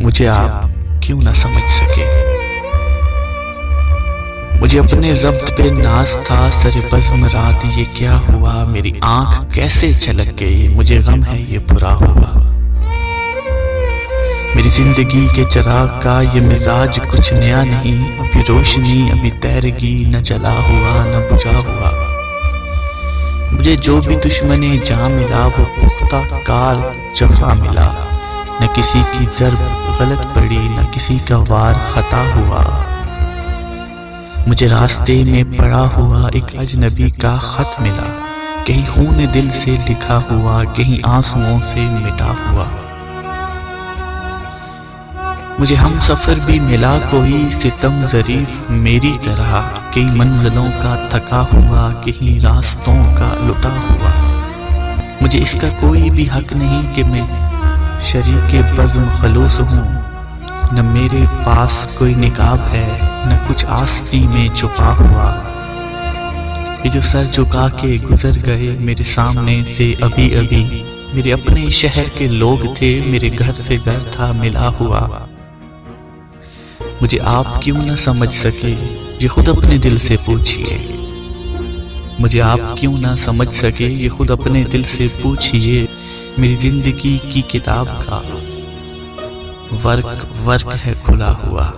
مجھے آپ کیوں نہ سمجھ سکے؟ مجھے اپنے ضبط پہ ناز تھا، سر بزم رات یہ کیا ہوا، میری آنکھ کیسے چھلک گئی، مجھے غم ہے یہ برا ہوا۔ میری زندگی کے چراغ کا یہ مزاج کچھ نیا نہیں، ابھی روشنی ابھی تیرگی، نہ جلا ہوا نہ بجھا ہوا۔ مجھے جو بھی دشمن جاں ملا وہ پختہ کار جفا ملا، نہ کسی کی ضرب غلط پڑی نہ کسی کا وار خطا ہوا۔ مجھے راستے میں پڑا ہوا ایک اجنبی کا خط ملا، کہیں خون دل سے لکھا ہوا کہیں آنسوؤں سے مٹا ہوا۔ مجھے ہم سفر بھی ملا کوئی ستم ظریف میری طرح، کئی منزلوں کا تھکا ہوا کہیں راستوں کا لٹا ہوا۔ مجھے اس کا کوئی بھی حق نہیں کہ میں شریک بزم خلوص ہوں، نہ میرے پاس کوئی نقاب ہے نہ کچھ آستین میں چھپا ہوا۔ یہ جو سر جھکا کے گزر گئے میرے سامنے سے ابھی ابھی، میرے اپنے شہر کے لوگ تھے، میرے گھر سے گھر تھا ملا ہوا۔ مجھے آپ کیوں نہ سمجھ سکے یہ خود اپنے دل سے پوچھئے، مجھے آپ کیوں نہ سمجھ سکے یہ خود اپنے دل سے پوچھئے۔ میری زندگی کی کتاب کا ورق ہے کھلا ہوا۔